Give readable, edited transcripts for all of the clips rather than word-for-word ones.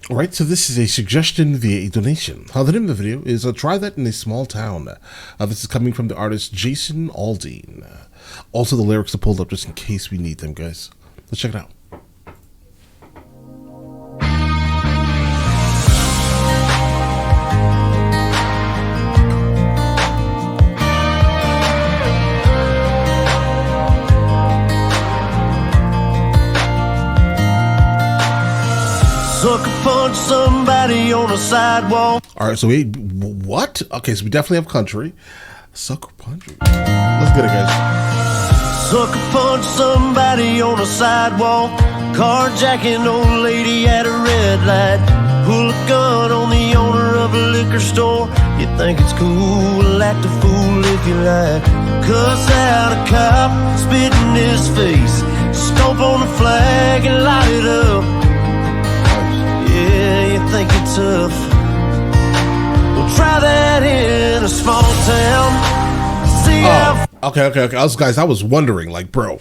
All right, so this is a suggestion via a donation. The name of the video is Try That in a Small Town. This is coming from the artist Jason Aldean. Also, the lyrics are pulled up just in case we need them, guys. Let's check it out. Sucker punch somebody on the sidewalk. All right, so what? Okay, so we definitely have country. Sucker punch. Let's get it, guys. Sucker punch somebody on the sidewalk. Carjacking old lady at a red light. Pull a gun on the owner of a liquor store. You think it's cool, act a fool if you like. Cuss out a cop, spit in his face. Stomp on the flag and light it up. Yeah, you think you're tough. Well, try that in a small town. See how... Okay. I was wondering, like, bro,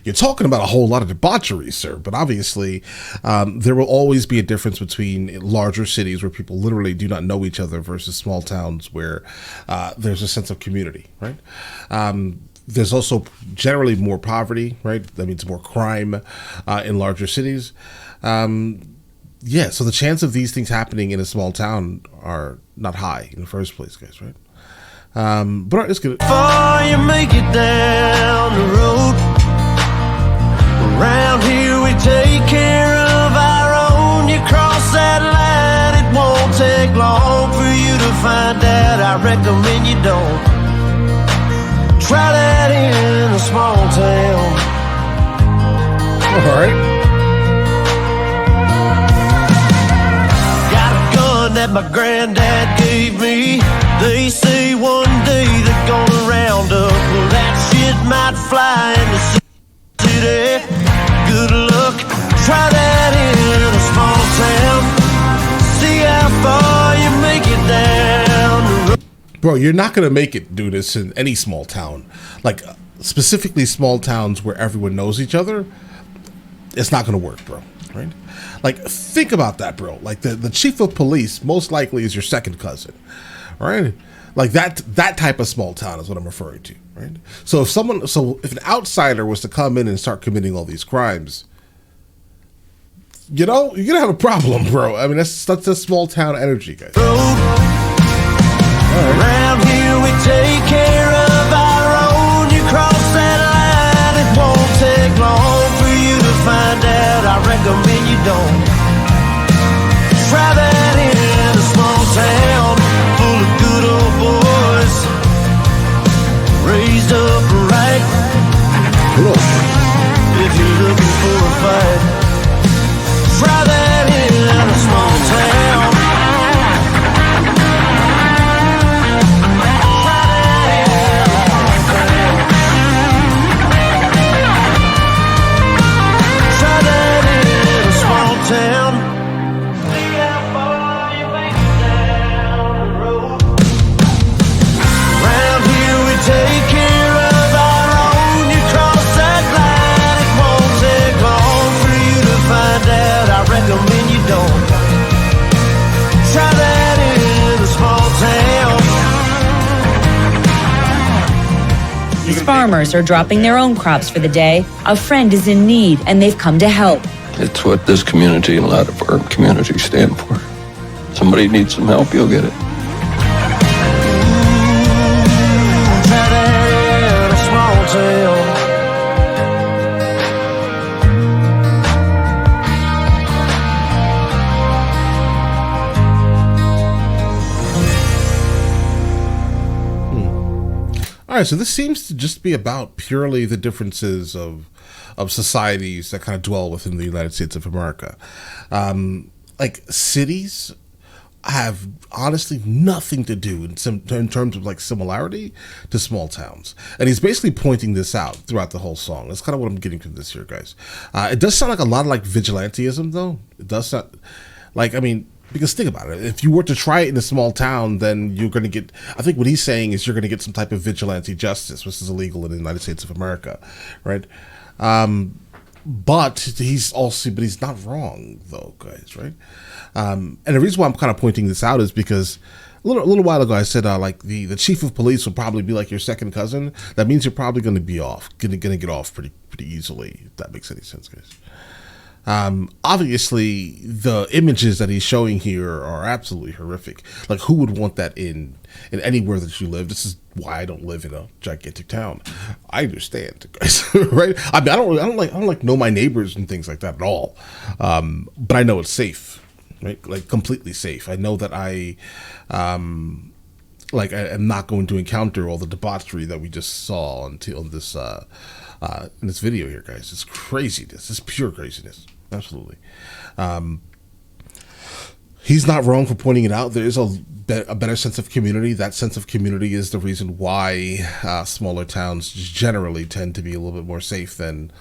you're talking about a whole lot of debauchery, sir. But obviously, there will always be a difference between larger cities where people literally do not know each other versus small towns where there's a sense of community, right? There's also generally more poverty, right? That means more crime in larger cities. Yeah, so the chance of these things happening in a small town are not high in the first place, guys, right? But all right, let's get it. Before you make it down the road, around here we take care of our own. You cross that line, it won't take long for you to find out. I recommend you don't. Try that in a small town. All right. That my granddad gave me. They say one day they're gonna round up. Well, that shit might fly in the city. Good luck, try that in a small town. See how far you make it down the road. Bro, you're not gonna make it do this in any small town. Like, specifically small towns where everyone knows each other. It's not gonna work, bro, right? Like, think about that, bro. Like, the chief of police most likely is your second cousin, right? Like, that type of small town is what I'm referring to, right? So if an outsider was to come in and start committing all these crimes, you know, you're gonna have a problem, bro. I mean, that's a small town energy, guys. Right. Around here we take care of our own. You cross that line, it won't take long for you to find out. I recommend you don't. Try that in a small town full of good old boys, raised up right. If you're looking for a fight, try that in a small town. Try that in a small town. Take care of our own. You cross that line, it won't take long for you to find out. I recommend you don't. Try that in a small town. These farmers are dropping their own crops for the day. A friend is in need, and they've come to help. It's what this community and a lot of our communities stand for. Somebody needs some help, you'll get it. All right, so this seems to just be about purely the differences of societies that kind of dwell within the United States of America. Like, cities have honestly nothing to do in terms of like similarity to small towns, and he's basically pointing this out throughout the whole song. That's kind of what I'm getting from this here, guys. It does sound like a lot of like vigilantism, though. It does sound like, I mean, because think about it, if you were to try it in a small town, then you're going to get, I think what he's saying is you're going to get some type of vigilante justice, which is illegal in the United States of America, right? but he's not wrong though, guys, right? And the reason why I'm kind of pointing this out is because a little while ago I said like the chief of police will probably be like your second cousin. That means you're probably going to be gonna get off pretty easily, if that makes any sense, guys. Obviously, the images that he's showing here are absolutely horrific. Like, who would want that in anywhere that you live? This is why I don't live in a gigantic town. I understand, guys, right? I mean, I don't like know my neighbors and things like that at all. But I know it's safe, right? Like, completely safe. I know that I am not going to encounter all the debauchery that we just saw on this in this video here, guys. It's craziness. It's pure craziness. Absolutely. He's not wrong for pointing it out. There is a better sense of community. That sense of community is the reason why smaller towns generally tend to be a little bit more safe than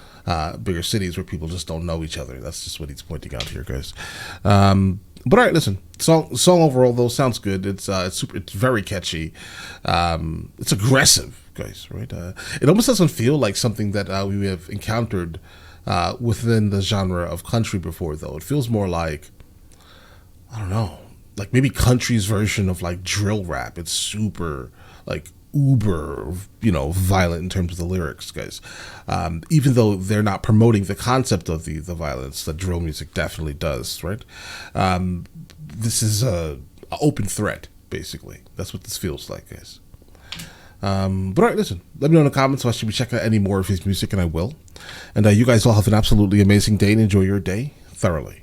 bigger cities where people just don't know each other. That's just what he's pointing out here, guys. But all right, listen. Song overall though sounds good. It's very catchy. It's aggressive, guys. Right? It almost doesn't feel like something that we have encountered within the genre of country before, though. It feels more like, I don't know, like maybe country's version of like drill rap. It's super like uber, violent in terms of the lyrics, guys. Even though they're not promoting the concept of the violence, that drill music definitely does, right? This is a open threat, basically. That's what this feels like, guys. But all right, listen, let me know in the comments if I should be checking out any more of his music, and I will. And you guys all have an absolutely amazing day and enjoy your day thoroughly.